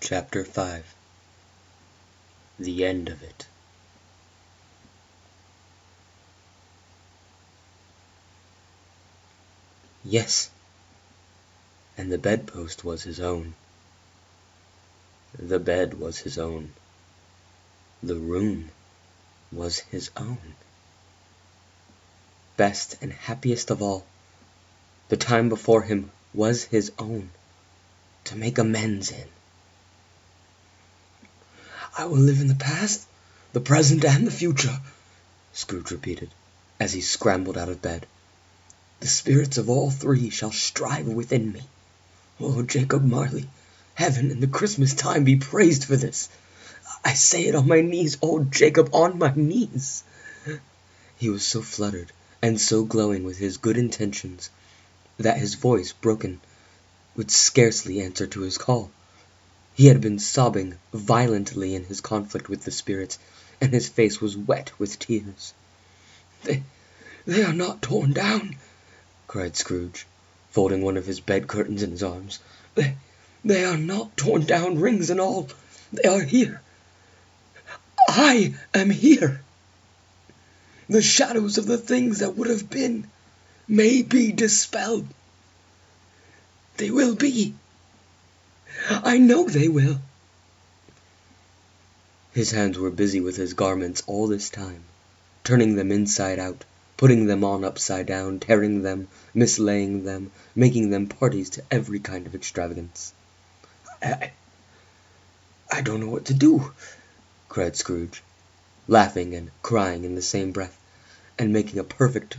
Chapter 5 The End of It. Yes, and the bedpost was his own. The bed was his own. The room was his own. Best and happiest of all, the time before him was his own, to make amends in. "I will live in the past, the present, and the future," Scrooge repeated, as he scrambled out of bed. "The spirits of all three shall strive within me. Oh, Jacob Marley, heaven and the Christmas time be praised for this! I say it on my knees, old Jacob, on my knees!" He was so fluttered and so glowing with his good intentions that his voice, broken, would scarcely answer to his call. He had been sobbing violently in his conflict with the spirits, and his face was wet with tears. They are not torn down," cried Scrooge, folding one of his bed curtains in his arms. They are not torn down, rings and all. They are here. I am here. The shadows of the things that would have been may be dispelled. They will be. I know they will." His hands were busy with his garments all this time, turning them inside out, putting them on upside down, tearing them, mislaying them, making them parties to every kind of extravagance. I don't know what to do," cried Scrooge, laughing and crying in the same breath, and making a perfect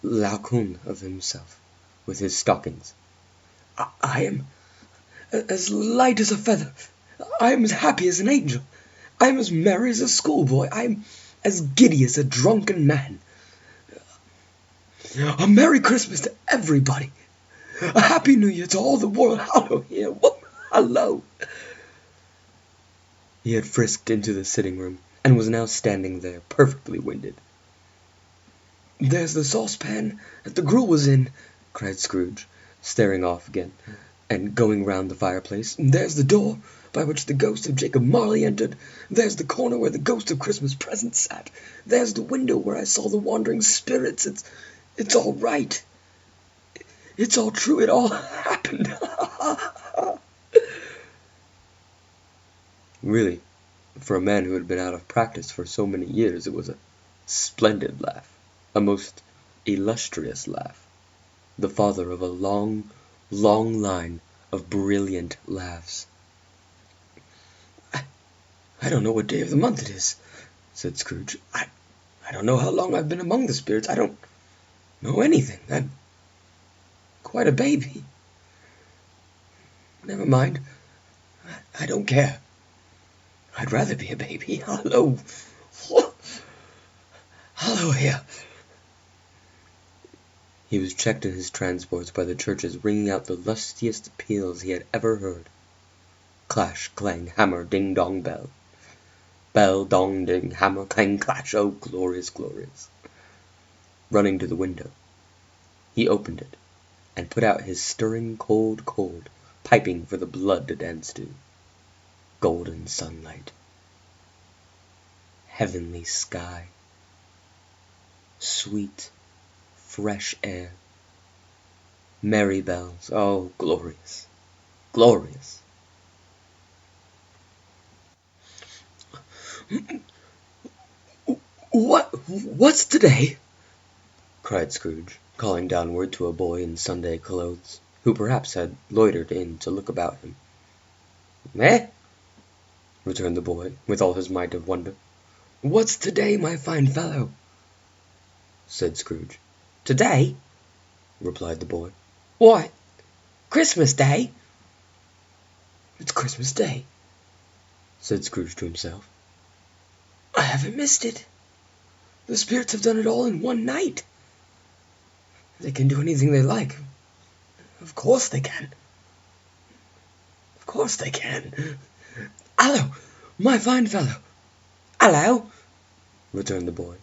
laocoon of himself with his stockings. I am as light as a feather. I am as happy as an angel. I am as merry as a schoolboy. I am as giddy as a drunken man. A Merry Christmas to everybody. A Happy New Year to all the world. Hallo here. Hello. He had frisked into the sitting room, and was now standing there, perfectly winded. "There's the saucepan that the gruel was in," cried Scrooge, staring off again, and going round the fireplace. "There's the door by which the ghost of Jacob Marley entered. There's the corner where the ghost of Christmas Present sat. There's the window where I saw the wandering spirits. It's all right. It's all true. It all happened." Really, for a man who had been out of practice for so many years, it was a splendid laugh, a most illustrious laugh, the father of a long, long line of brilliant laughs. I don't know what day of the month it is," said Scrooge. I don't know how long I've been among the spirits. I don't know anything. I'm quite a baby. Never mind. I don't care. I'd rather be a baby. Hello. Hello here. He was checked in his transports by the churches ringing out the lustiest peals he had ever heard. Clash, clang, hammer, ding, dong, bell. Bell, dong, ding, hammer, clang, clash. Oh, glorious, glorious. Running to the window, he opened it, and put out his stirring cold, piping for the blood to dance to. Golden sunlight. Heavenly sky. Sweet, fresh air. Merry bells. Oh, glorious, glorious. What's today?" cried Scrooge, calling downward to a boy in Sunday clothes, who perhaps had loitered in to look about him. "Eh?" returned the boy, with all his might of wonder. "What's today, my fine fellow?" said Scrooge. "Today?" replied the boy. "Why, Christmas Day." "It's Christmas Day," said Scrooge to himself. "I haven't missed it. The spirits have done it all in one night. They can do anything they like. Of course they can. Of course they can. Hallo, my fine fellow." "Hallo," returned the boy.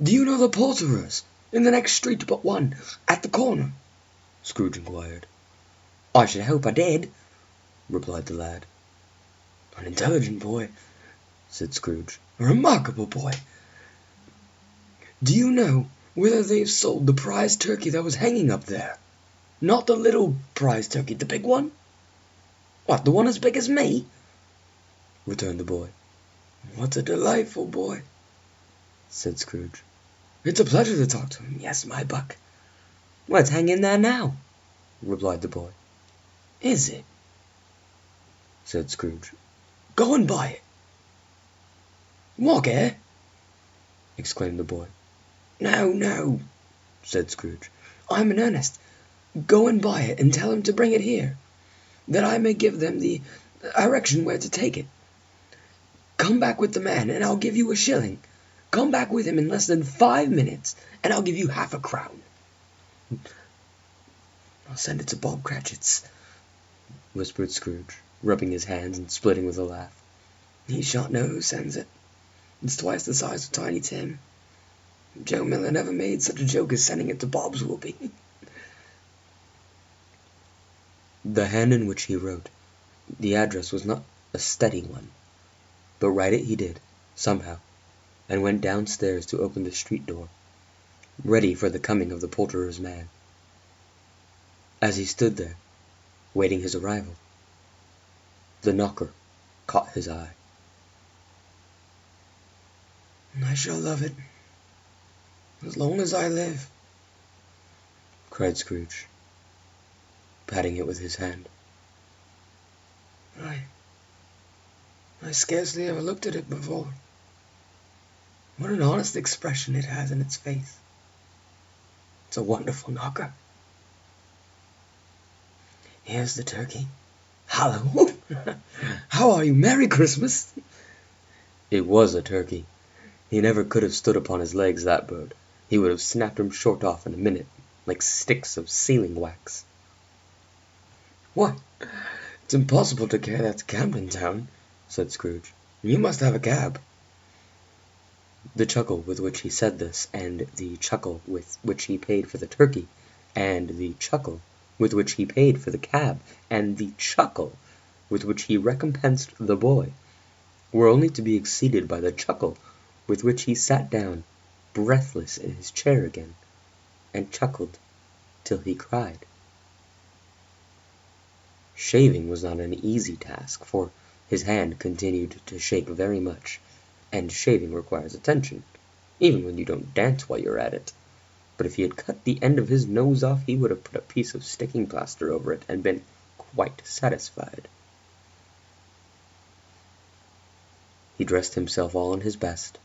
"Do you know the poulterers in the next street but one, at the corner?" Scrooge inquired. "I should hope I did," replied the lad. "An intelligent boy," said Scrooge. "A remarkable boy. Do you know whether they've sold the prize turkey that was hanging up there? Not the little prize turkey, the big one?" "What, the one as big as me?" returned the boy. "What a delightful boy," said Scrooge. "It's a pleasure to talk to him. Yes, my buck." "Well, it's hanging there now," replied the boy. "Is it?" said Scrooge. "Go and buy it." "What, eh?" exclaimed the boy. "No, no," said Scrooge. "I'm in earnest. Go and buy it, and tell him to bring it here, that I may give them the direction where to take it. Come back with the man, and I'll give you a shilling. Come back with him in less than 5 minutes, and I'll give you half a crown." "I'll send it to Bob Cratchit's," whispered Scrooge, rubbing his hands and splitting with a laugh. "He shan't know who sends it. It's twice the size of Tiny Tim. Joe Miller never made such a joke as sending it to Bob's will be." The hand in which he wrote the address was not a steady one, but write it he did, somehow, and went downstairs to open the street door, ready for the coming of the poulterer's man. As he stood there, waiting his arrival, the knocker caught his eye. "I shall love it, as long as I live," cried Scrooge, patting it with his hand. I scarcely ever looked at it before. What an honest expression it has in its face. It's a wonderful knocker. Here's the turkey. Hallo! How are you? Merry Christmas!" It was a turkey. He never could have stood upon his legs, that bird. He would have snapped him short off in a minute, like sticks of sealing wax. "What? It's impossible to carry that to Camden Town," said Scrooge. "You must have a cab." The chuckle with which he said this, and the chuckle with which he paid for the turkey, and the chuckle with which he paid for the cab, and the chuckle with which he recompensed the boy, were only to be exceeded by the chuckle with which he sat down, breathless in his chair again, and chuckled till he cried. Shaving was not an easy task, for his hand continued to shake very much, and shaving requires attention, even when you don't dance while you're at it. But if he had cut the end of his nose off, he would have put a piece of sticking plaster over it, and been quite satisfied. He dressed himself all in his best,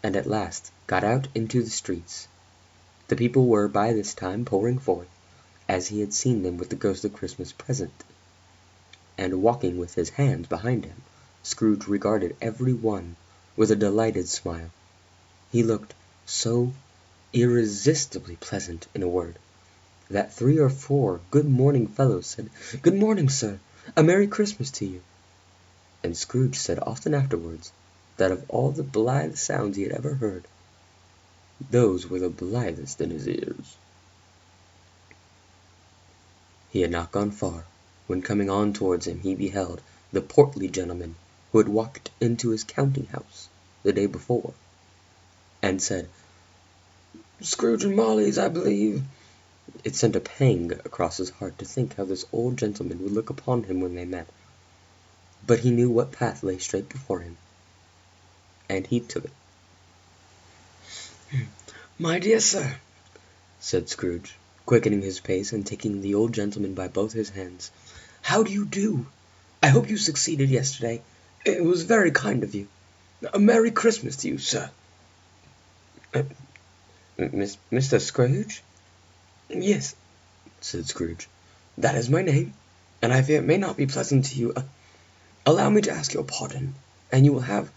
and at last got out into the streets. The people were by this time pouring forth, as he had seen them with the ghost of Christmas present, and walking with his hands behind him, Scrooge regarded every one with a delighted smile. He looked so irresistibly pleasant, in a word, that 3 or 4 good-morning fellows said, "Good morning, sir. A Merry Christmas to you." And Scrooge said often afterwards that of all the blithe sounds he had ever heard, those were the blithest in his ears. He had not gone far, when coming on towards him he beheld the portly gentleman who had walked into his counting-house the day before, and said, "Scrooge and Marley's, I believe." It sent a pang across his heart to think how this old gentleman would look upon him when they met, but he knew what path lay straight before him, and he took it. "My dear sir," said Scrooge, quickening his pace and taking the old gentleman by both his hands, "how do you do? I hope you succeeded yesterday. It was very kind of you. A Merry Christmas to you, sir." "Mr. Scrooge?" "Yes," said Scrooge, "that is my name, and I fear it may not be pleasant to you. Allow me to ask your pardon, and you will have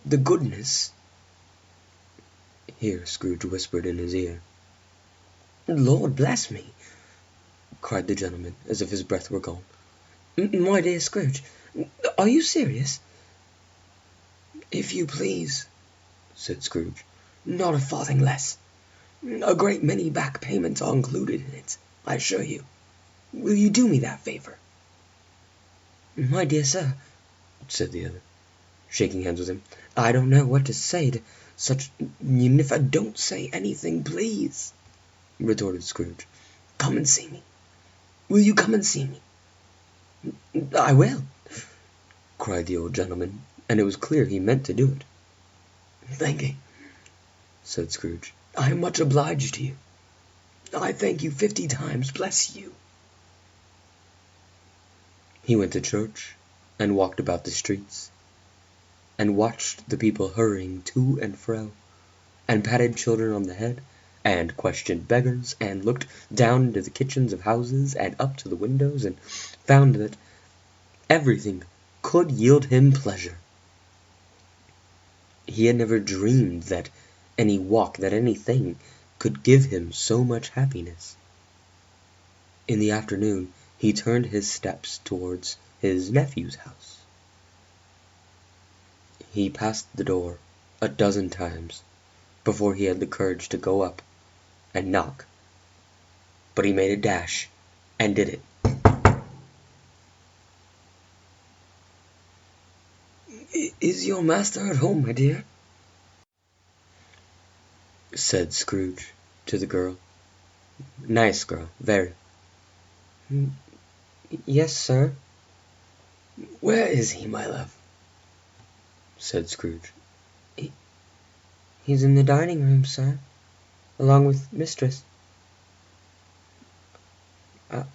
the goodness—" Here Scrooge whispered in his ear. "Lord bless me!" cried the gentleman, as if his breath were gone. "My dear Scrooge, are you serious?" "If you please," said Scrooge, "not a farthing less. A great many back payments are included in it, I assure you. Will you do me that favor?" "My dear sir, said the other, shaking hands with him. "I don't know what to say to such Unifa. Don't say anything, please," retorted Scrooge. "Come and see me. Will you come and see me?" "I will," cried the old gentleman, and it was clear he meant to do it. "Thank you," said Scrooge. "I am much obliged to you. I thank you 50 times. Bless you." He went to church, and walked about the streets, and watched the people hurrying to and fro, and patted children on the head, and questioned beggars, and looked down into the kitchens of houses, and up to the windows, and found that everything could yield him pleasure. He had never dreamed that any walk, that anything, could give him so much happiness. In the afternoon he turned his steps towards his nephew's house. He passed the door a dozen times before he had the courage to go up and knock, but he made a dash and did it. "Is your master at home, my dear?" said Scrooge to the girl. Nice girl, very. "Yes, sir." "Where is he, my love?" said Scrooge. "He's in the dining room, sir, along with mistress."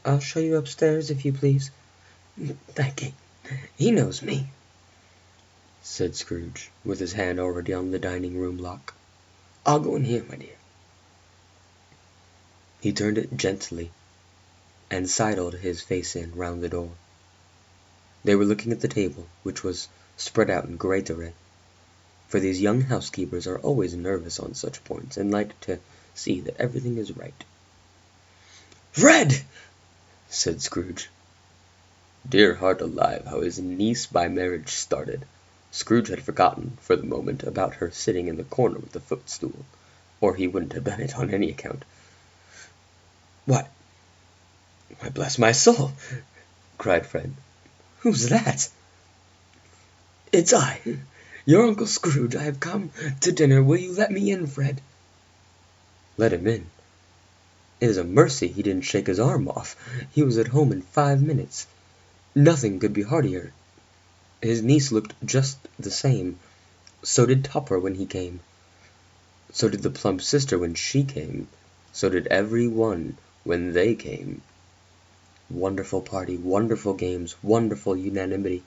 "I'll show you upstairs, if you please." "Thank you. He knows me," said Scrooge, with his hand already on the dining room lock. "I'll go in here, my dear." He turned it gently, and sidled his face in round the door. They were looking at the table, which was spread out in great array, for these young housekeepers are always nervous on such points, and like to see that everything is right. "Fred!" said Scrooge. Dear heart alive, how his niece by marriage started! Scrooge had forgotten, for the moment, about her sitting in the corner with the footstool, or he wouldn't have done it on any account. "What? Why, bless my soul!" cried Fred. "Who's that?" "It's I, your Uncle Scrooge. I have come to dinner. Will you let me in, Fred?" Let him in? It is a mercy he didn't shake his arm off. He was at home in 5 minutes. Nothing could be heartier. His niece looked just the same. So did Tupper when he came. So did the plump sister when she came. So did every one when they came. Wonderful party, wonderful games, wonderful unanimity,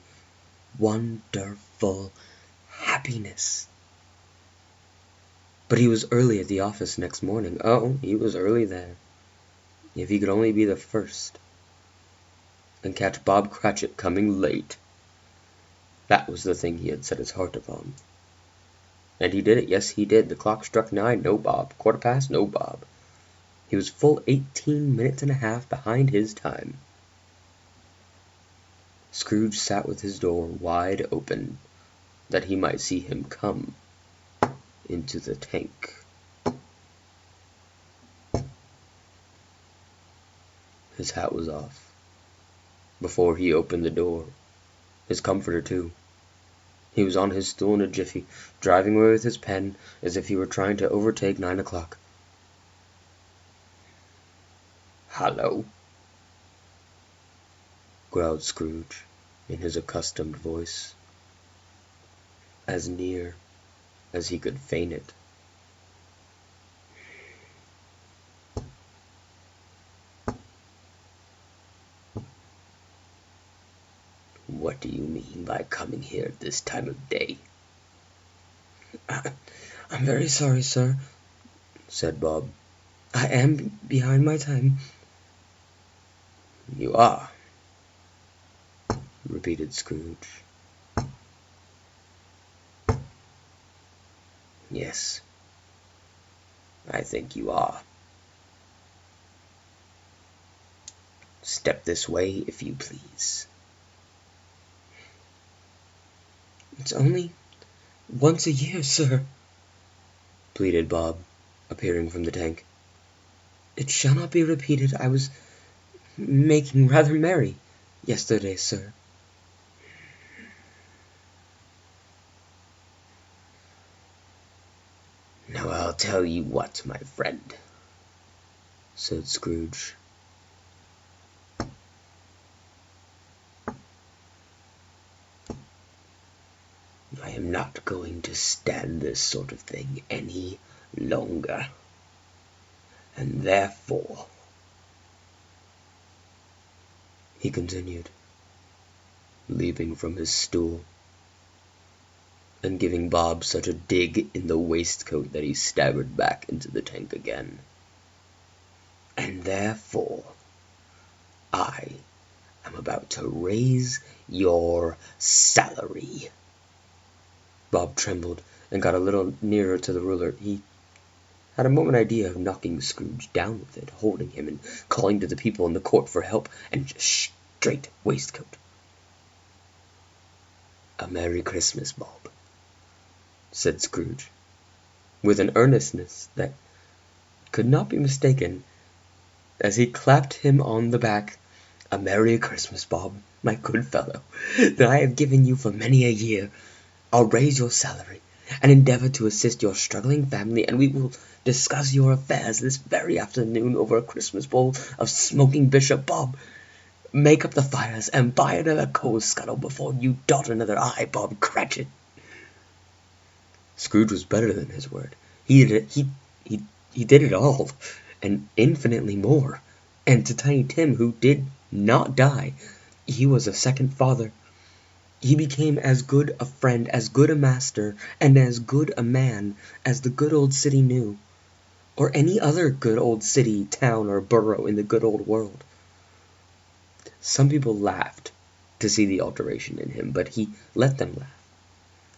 wonderful happiness. But he was early at the office next morning. Oh, he was early there. If he could only be the first, and catch Bob Cratchit coming late. That was the thing he had set his heart upon. And he did it, yes he did. The clock struck 9, no Bob. 1/4 no Bob. He was full 18 minutes and a half behind his time. Scrooge sat with his door wide open, that he might see him come into the tank. His hat was off before he opened the door. His comforter, too. He was on his stool in a jiffy, driving away with his pen as if he were trying to overtake 9 o'clock. "Hallo!" growled Scrooge, in his accustomed voice, as near as he could feign it. "What do you mean by coming here at this time of day?" "I'm very sorry, sir," said Bob. "I am behind my time." "You are?" repeated Scrooge. "Yes, I think you are. Step this way, if you please." "It's only once a year, sir," pleaded Bob, appearing from the tank. "It shall not be repeated. I was making rather merry yesterday, sir." tell you what, my friend," said Scrooge. "I am not going to stand this sort of thing any longer. And therefore," he continued, leaping from his stool, and giving Bob such a dig in the waistcoat that he staggered back into the tank again, "and therefore I am about to raise your salary." Bob trembled and got a little nearer to the ruler. He had a moment idea of knocking Scrooge down with it, holding him and calling to the people in the court for help, and just straight waistcoat. "A Merry Christmas, Bob," said Scrooge, with an earnestness that could not be mistaken, as he clapped him on the back. "A Merry Christmas, Bob, my good fellow, that I have given you for many a year. I'll raise your salary, and endeavor to assist your struggling family, and we will discuss your affairs this very afternoon over a Christmas bowl of smoking bishop. Bob, make up the fires, and buy another coal scuttle before you dot another I, Bob Cratchit." Scrooge was better than his word. He did it all, and infinitely more. And to Tiny Tim, who did not die, he was a second father. He became as good a friend, as good a master, and as good a man as the good old city knew, or any other good old city, town, or borough in the good old world. Some people laughed to see the alteration in him, but he let them laugh.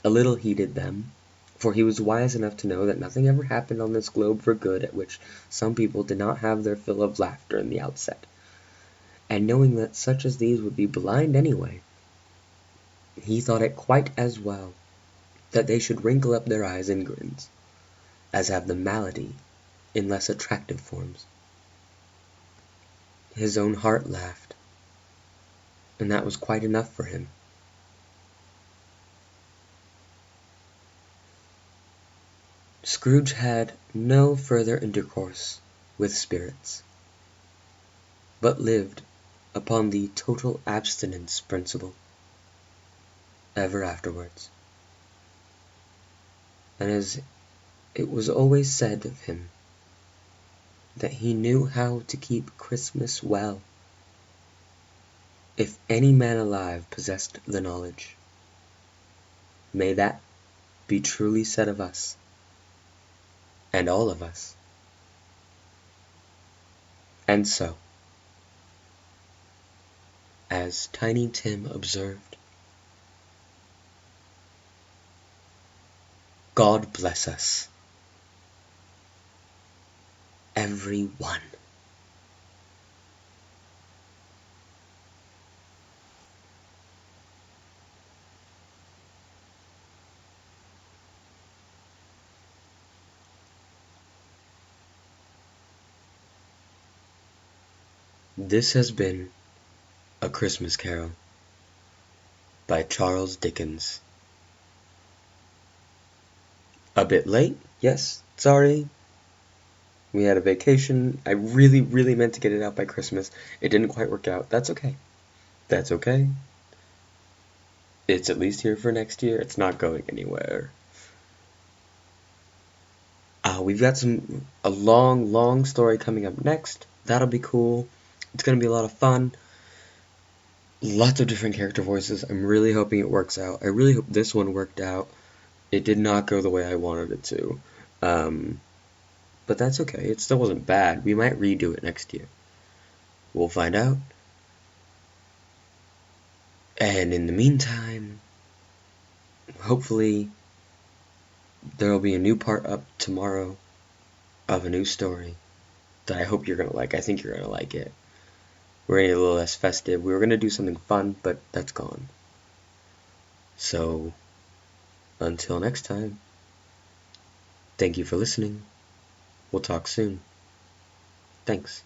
A little heeded them, for he was wise enough to know that nothing ever happened on this globe for good at which some people did not have their fill of laughter in the outset. And knowing that such as these would be blind anyway, he thought it quite as well that they should wrinkle up their eyes in grins, as have the malady in less attractive forms. His own heart laughed, and that was quite enough for him. Scrooge had no further intercourse with spirits, but lived upon the total abstinence principle ever afterwards. And as it was always said of him, that he knew how to keep Christmas well, if any man alive possessed the knowledge. May that be truly said of us, and all of us. And so, as Tiny Tim observed, God bless us, every one. This has been A Christmas Carol by Charles Dickens. A bit late, yes, sorry. We had a vacation. I really, really meant to get it out by Christmas. It didn't quite work out. That's okay. That's okay. It's at least here for next year. It's not going anywhere. We've got a long, long story coming up next. That'll be cool. It's going to be a lot of fun. Lots of different character voices. I'm really hoping it works out. I really hope this one worked out. It did not go the way I wanted it to. But that's okay. It still wasn't bad. We might redo it next year. We'll find out. And in the meantime, hopefully there will be a new part up tomorrow of a new story that I hope you're going to like. I think you're going to like it. We're going to get a little less festive. We were going to do something fun, but that's gone. So, until next time, thank you for listening. We'll talk soon. Thanks.